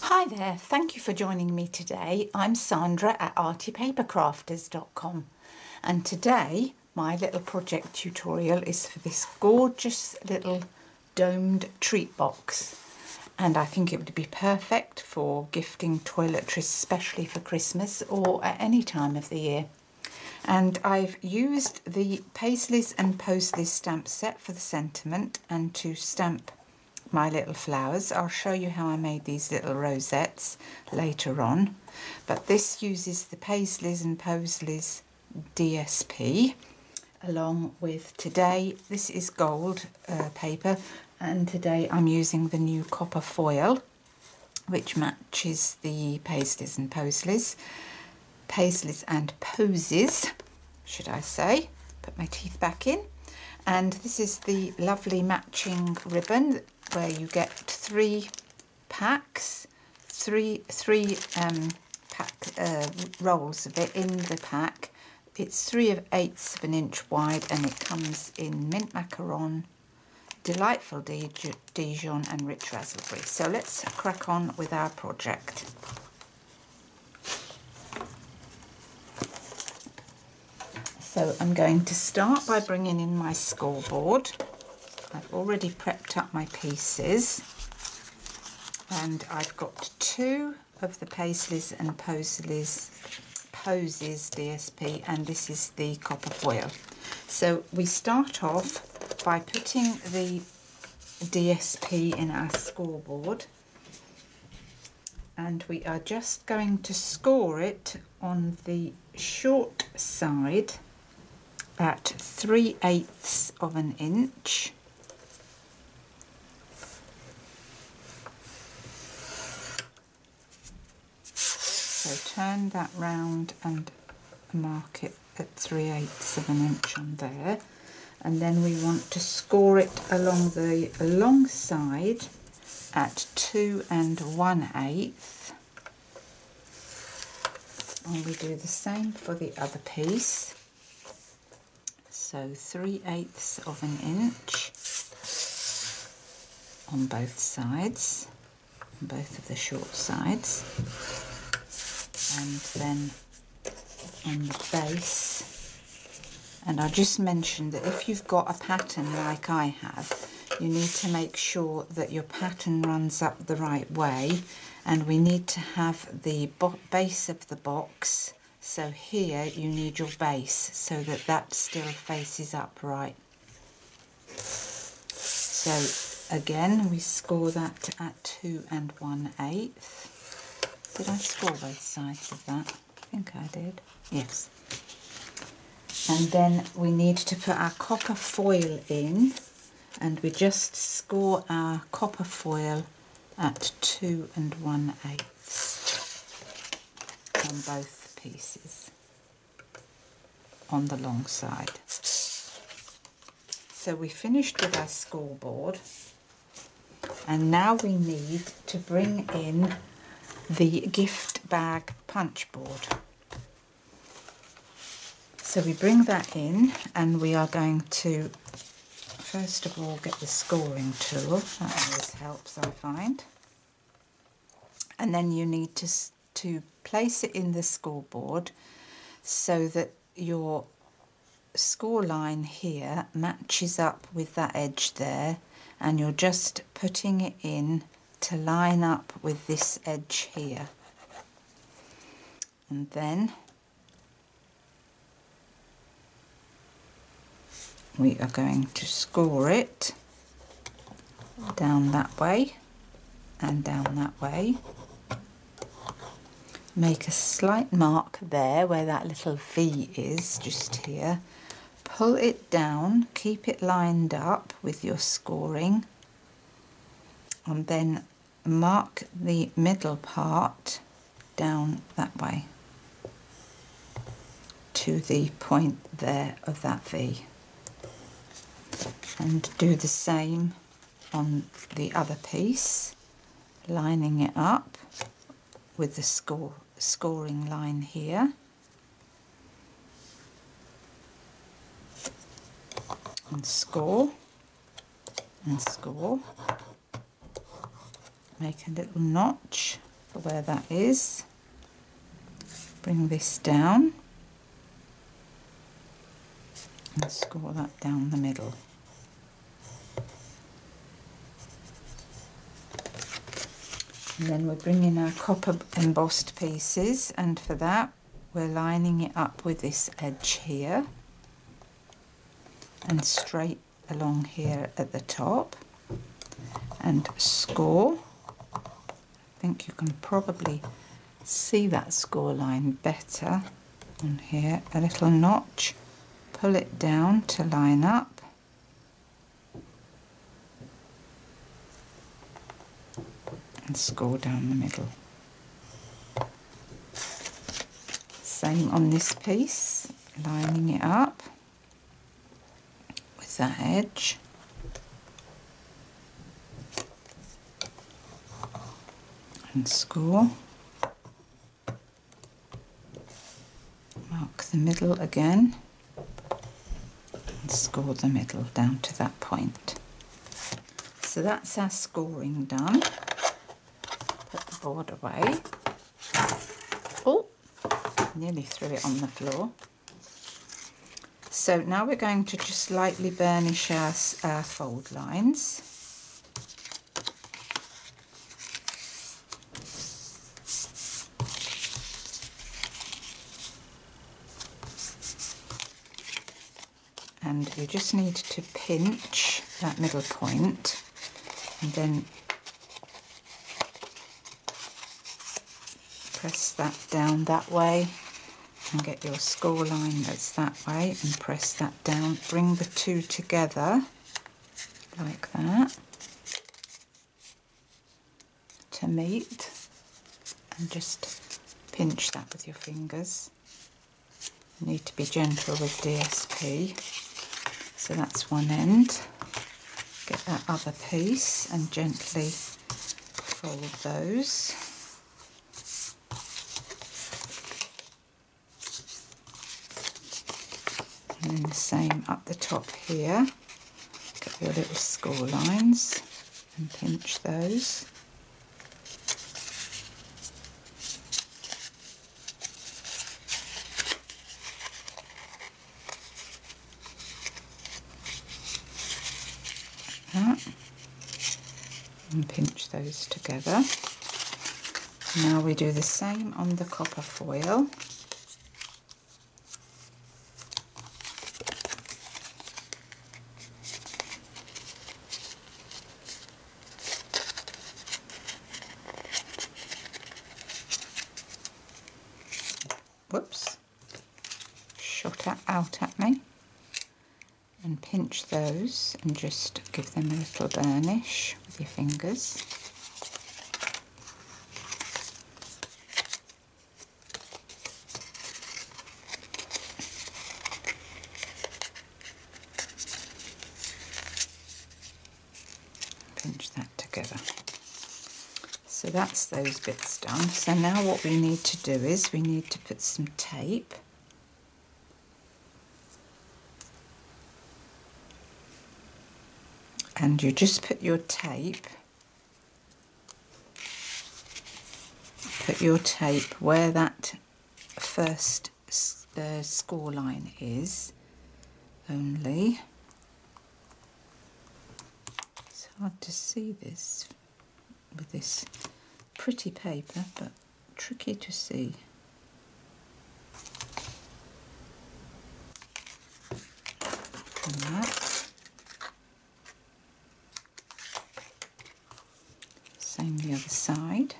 Hi there, thank you for joining me today. I'm Sandra at artypapercrafters.com, and today my little project tutorial is for this gorgeous little domed treat box, and I think it would be perfect for gifting toiletries, especially for Christmas or at any time of the year. And I've used the Paisleys and Posleys stamp set for the sentiment and to stamp my little flowers. I'll show you how I made these little rosettes later on, but this uses the Paisleys and Posleys DSP along with today, this is gold paper, and today I'm using the new copper foil which matches the Paisleys and Posleys. Paisleys and Posies, should I say. Put my teeth back in. And this is the lovely matching ribbon where you get three packs, three rolls of it in the pack. It's 3/8 of an inch wide and it comes in mint macaron, delightful Dijon and rich raspberry. So let's crack on with our project. So I'm going to start by bringing in my scoreboard. I've already prepped up my pieces and I've got two of the Paisleys and Posies DSP, and this is the copper foil. So we start off by putting the DSP in our scoreboard, and we are just going to score it on the short side at 3/8 of an inch. So turn that round and mark it at 3/8 of an inch on there, and then we want to score it along the long side at 2 1/8, and we do the same for the other piece. So 3/8 of an inch on both sides, on both of the short sides, and then on the base. And I'll just mention that if you've got a pattern like I have, you need to make sure that your pattern runs up the right way, and we need to have the base of the box. So here you need your base so that that still faces upright. So again, we score that at 2 1/8. Did I score both sides of that? I think I did. Yes. And then we need to put our copper foil in, and we just score our copper foil at 2 1/8 on both pieces on the long side. So we finished with our scoreboard, and now we need to bring in the gift bag punch board. So we bring that in, and we are going to first of all get the scoring tool. That always helps, I find. And then you need to place it in the scoreboard so that your score line here matches up with that edge there, and you're just putting it in to line up with this edge here. And then we are going to score it down that way and down that way. Make a slight mark there where that little V is, just here. Pull it down, keep it lined up with your scoring, and then mark the middle part down that way to the point there of that V. And do the same on the other piece, lining it up with the scoring line here, and score and score. Make a little notch for where that is. Bring this down and score that down the middle. And then we're bringing our copper embossed pieces, and for that we're lining it up with this edge here and straight along here at the top and score. I think you can probably see that score line better on here. A little notch, pull it down to line up. And score down the middle. Same on this piece, lining it up with that edge. And score. Mark the middle again and score the middle down to that point. So that's our scoring done. Put the board away. Oh, nearly threw it on the floor. So now we're going to just lightly burnish our fold lines. And you just need to pinch that middle point and then press that down that way and get your score line that's that way and press that down. Bring the two together like that to meet and just pinch that with your fingers. You need to be gentle with DSP. So that's one end. Get that other piece and gently fold those. And then the same up the top here. Get your little score lines and pinch those. And pinch those together. Now we do the same on the copper foil. Whoops, shot that out at me. And pinch those and just give them a little burnish with your fingers. Pinch that together. So that's those bits done. So now what we need to do is we need to put some tape . And you just put your tape where that first score line is only. It's hard to see this with this pretty paper, but tricky to see. And that. Same the other side.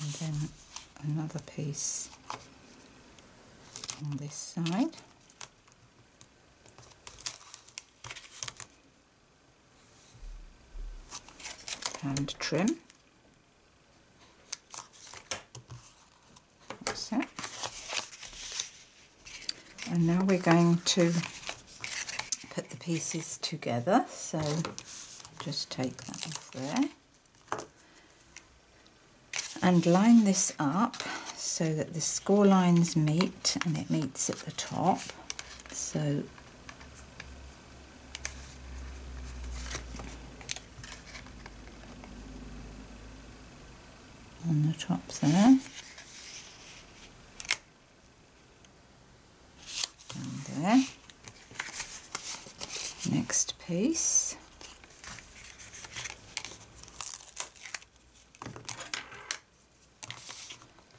And then another piece on this side. Hand trim. That's it. And now we're going to put the pieces together, so just take that off there and line this up so that the score lines meet and it meets at the top. So on the top there and there. Next piece.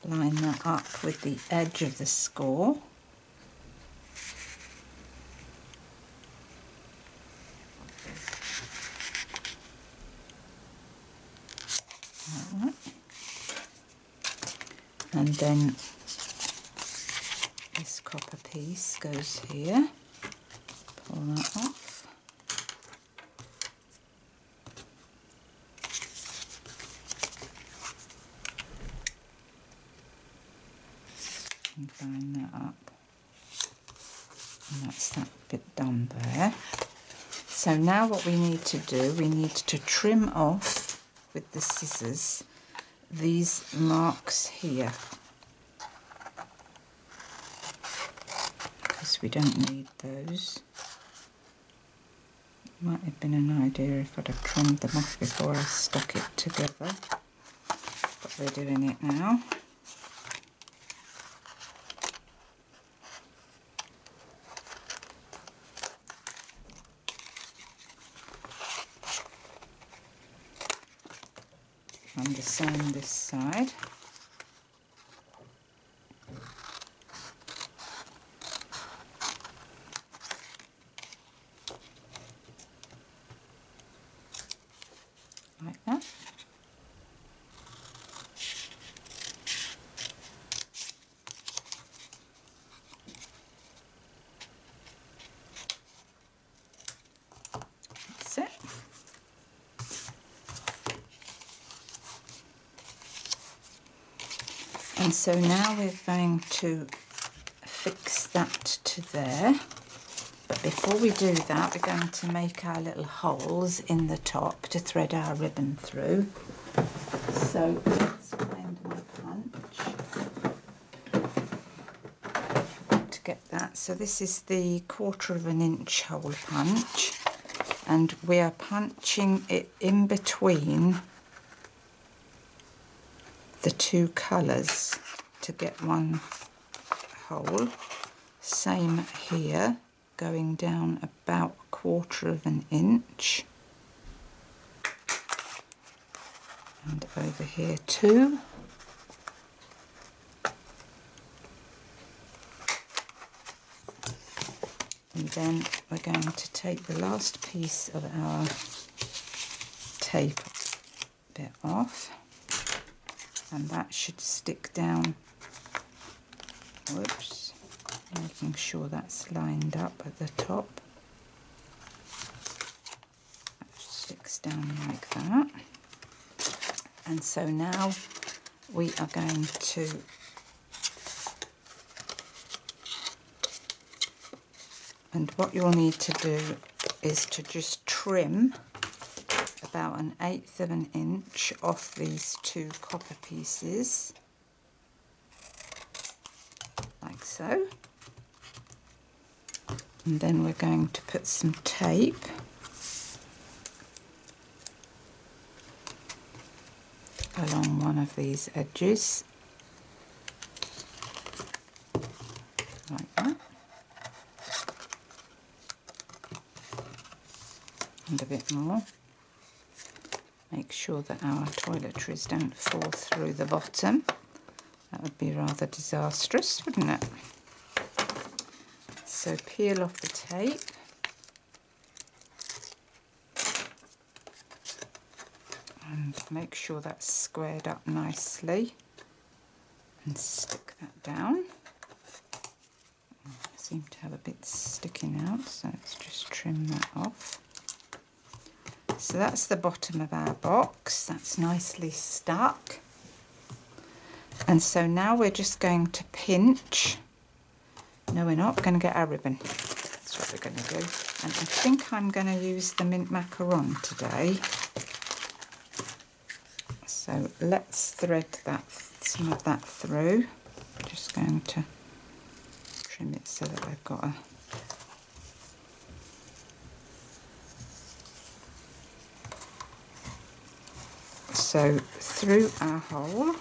Line that up with the edge of the score. Like that. And then this copper piece goes here. Pull that off. And line that up, and that's that bit done there. So now what we need to do, we need to trim off with the scissors these marks here, because we don't need those. Might have been an idea if I'd have trimmed them off before I stuck it together, but we're doing it now. And the same this side. Like that. That's it. And so now we're going to fix that to there. But before we do that, we're going to make our little holes in the top to thread our ribbon through. So let's find my punch to get that. So this is the 1/4 inch hole punch, and we are punching it in between the two colours to get one hole. Same here, going down about 1/4 inch, and over here too. And then we're going to take the last piece of our tape bit off, and that should stick down, whoops, making sure that's lined up at the top. That sticks down like that. And so now we are going to and what you'll need to do is to just trim about 1/8 inch off these two copper pieces, like so. And then we're going to put some tape along one of these edges, like that. And a bit more. Make sure that our toiletries don't fall through the bottom. That would be rather disastrous, wouldn't it? So peel off the tape. And make sure that's squared up nicely. And stick that down. seem to have a bit sticking out, so let's just trim that off. So that's the bottom of our box. That's nicely stuck. And so now we're just going to pinch. No, we're not. We're going to get our ribbon. That's what we're going to do. And I think I'm going to use the mint macaron today. So let's thread some of that through. I'm just going to trim it so that I've got a so through our hole.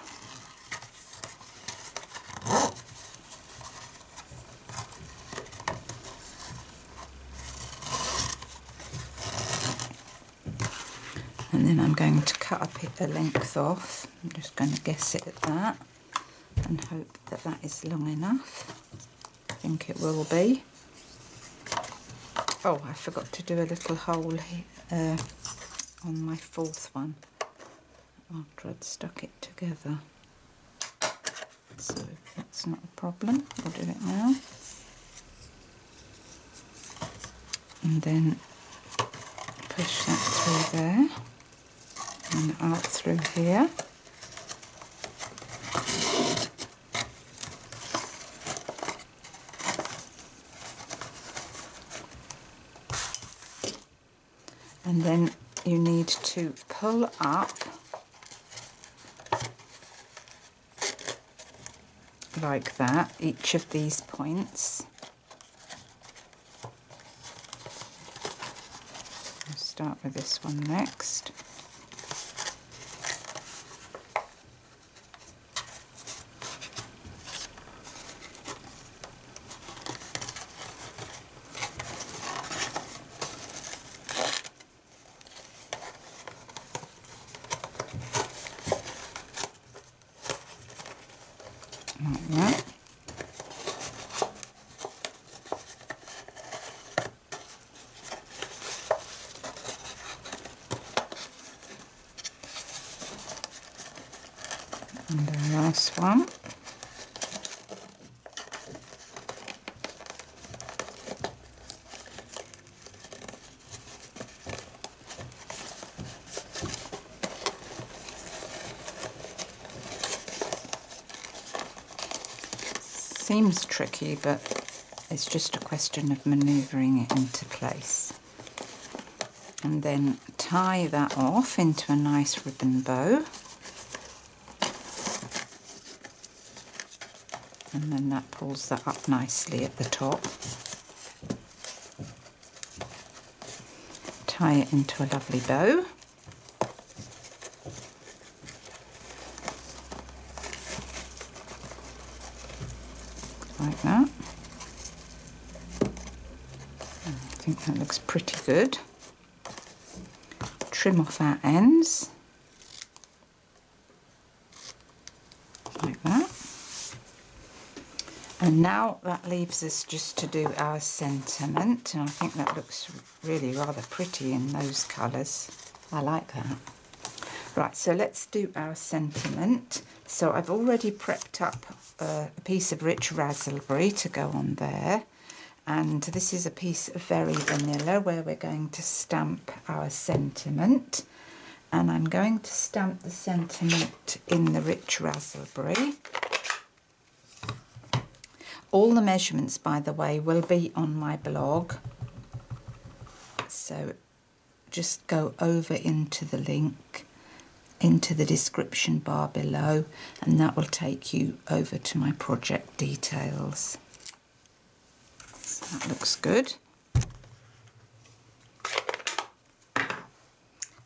And then I'm going to cut a bit the length off. I'm just going to guess it at that and hope that that is long enough. I think it will be. Oh, I forgot to do a little hole here, on my fourth one after I'd stuck it together. So that's not a problem. We'll do it now. And then push that through there. And out through here. And then you need to pull up like that, each of these points. I'll start with this one next. Like that. And the last one. Seems tricky, but it's just a question of manoeuvring it into place. And then tie that off into a nice ribbon bow. And then that pulls that up nicely at the top. Tie it into a lovely bow. Like that. I think that looks pretty good. Trim off our ends. Like that. And now that leaves us just to do our sentiment, and I think that looks really rather pretty in those colours. I like that. Right, so let's do our sentiment. So I've already prepped up a piece of rich raspberry to go on there, and this is a piece of very vanilla where we're going to stamp our sentiment, and I'm going to stamp the sentiment in the rich raspberry. All the measurements, by the way, will be on my blog, so just go over into the link into the description bar below, and that will take you over to my project details. So that looks good.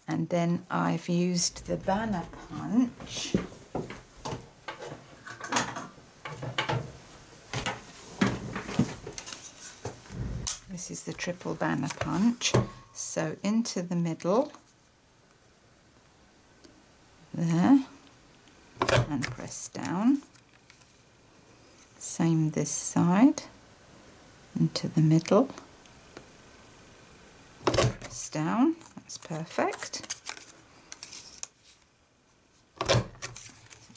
And then I've used the banner punch . This is the triple banner punch. So into the middle there and press down. Same this side, into the middle, press down. That's perfect.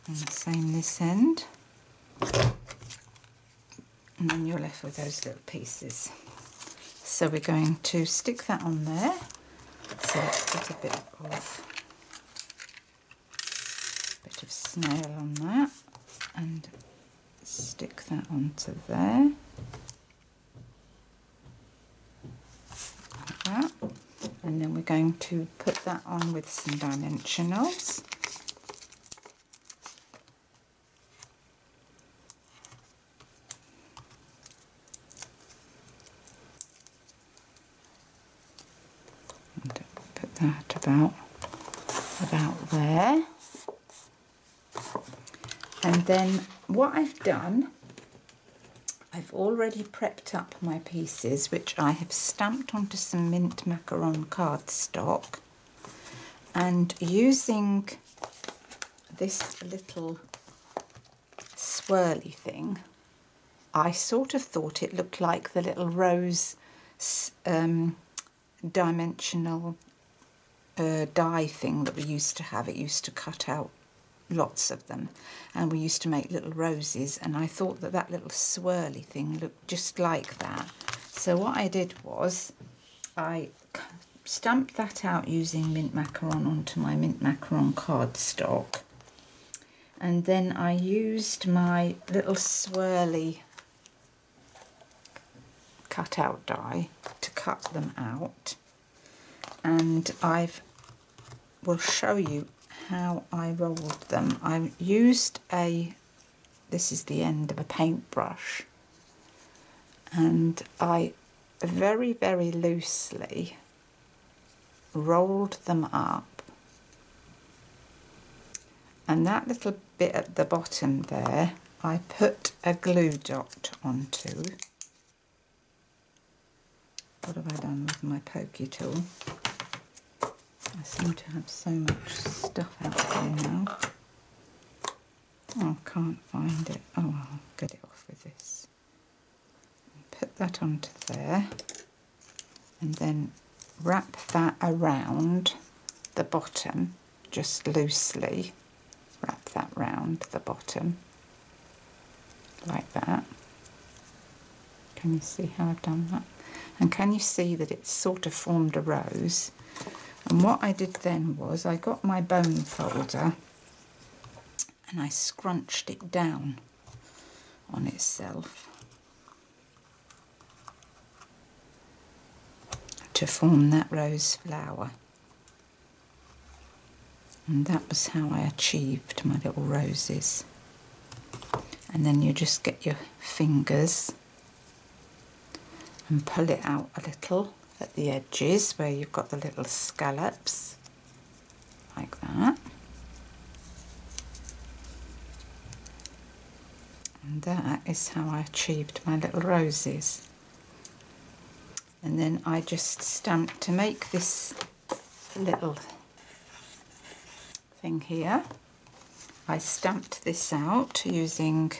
And same this end, and then you're left with those little pieces. So we're going to stick that on there. So let's put a bit of snail on that and stick that onto there. Like that. And then we're going to put that on with some dimensionals. Put that about there. And then what I've done, I've already prepped up my pieces, which I have stamped onto some mint macaron cardstock, and using this little swirly thing, I sort of thought it looked like the little rose dimensional die thing that we used to have. It used to cut out lots of them, and we used to make little roses, and I thought that that little swirly thing looked just like that. So what I did was I stamped that out using mint macaron onto my mint macaron cardstock, and then I used my little swirly cut out die to cut them out, and will show you how I rolled them. I used this is the end of a paintbrush, and I very, very loosely rolled them up, and that little bit at the bottom there I put a glue dot onto. What have I done with my pokey tool? I seem to have so much stuff out here now. Oh, I can't find it. Oh, I'll get it off with this. Put that onto there, and then wrap that around the bottom, just loosely. Wrap that round the bottom, like that. Can you see how I've done that? And can you see that it's sort of formed a rose? And what I did then was I got my bone folder and I scrunched it down on itself to form that rose flower. And that was how I achieved my little roses. And then you just get your fingers and pull it out a little at the edges where you've got the little scallops, like that. And that is how I achieved my little roses. And then I just stamped, to make this little thing here, I stamped this out using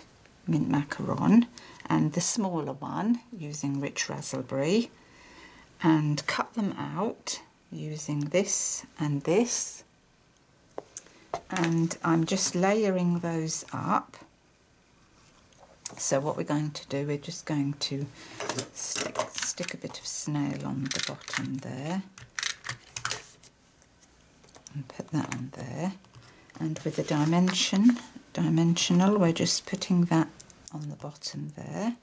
mint macaron, and the smaller one using rich raspberry, and cut them out using this and this, and I'm just layering those up. So what we're going to do, we're just going to stick a bit of snail on the bottom there and put that on there, and with the dimensional we're just putting that on the bottom there.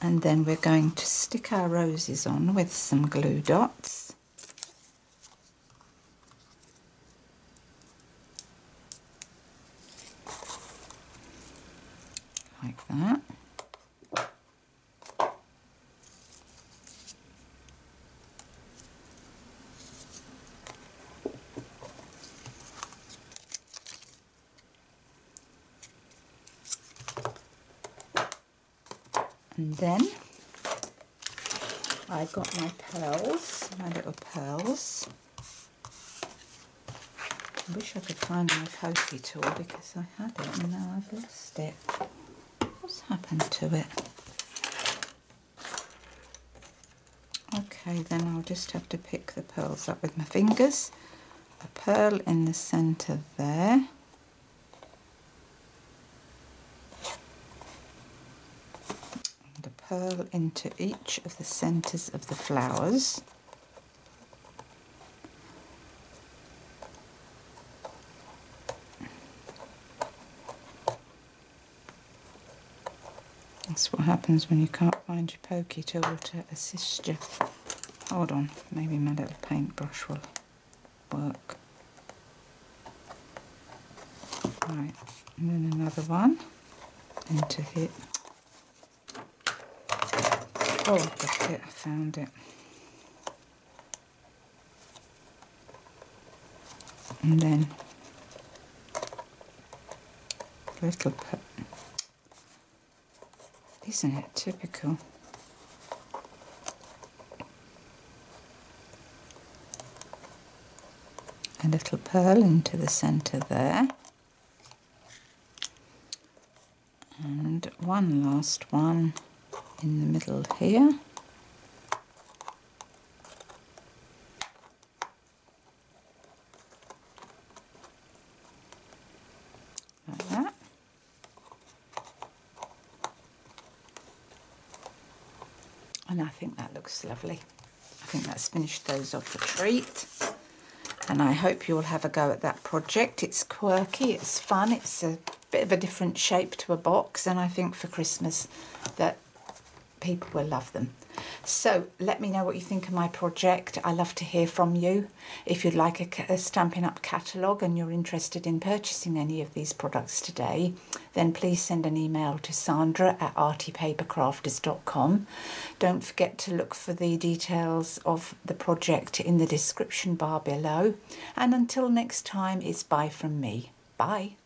And then we're going to stick our roses on with some glue dots. Like that. And then I got my pearls, my little pearls. I wish I could find my pokey tool because I had it and now I've lost it. What's happened to it? Okay, then I'll just have to pick the pearls up with my fingers. A pearl in the centre there. purl into each of the centres of the flowers. That's what happens when you can't find your pokey tool to assist you. Hold on, maybe my little paintbrush will work. Right, and then another one into here. Oh, I've got it, I found it. And then a little put. Isn't it typical? A little pearl into the centre there. And one last one in the middle here. Like that. And I think that looks lovely. I think that's finished those off a treat. And I hope you'll have a go at that project. It's quirky, it's fun, it's a bit of a different shape to a box, and I think for Christmas that people will love them. So let me know what you think of my project. I love to hear from you. If you'd like a Stampin' Up catalogue and you're interested in purchasing any of these products today, then please send an email to SandraR@artypapercrafters.com. Don't forget to look for the details of the project in the description bar below. And until next time, it's bye from me. Bye.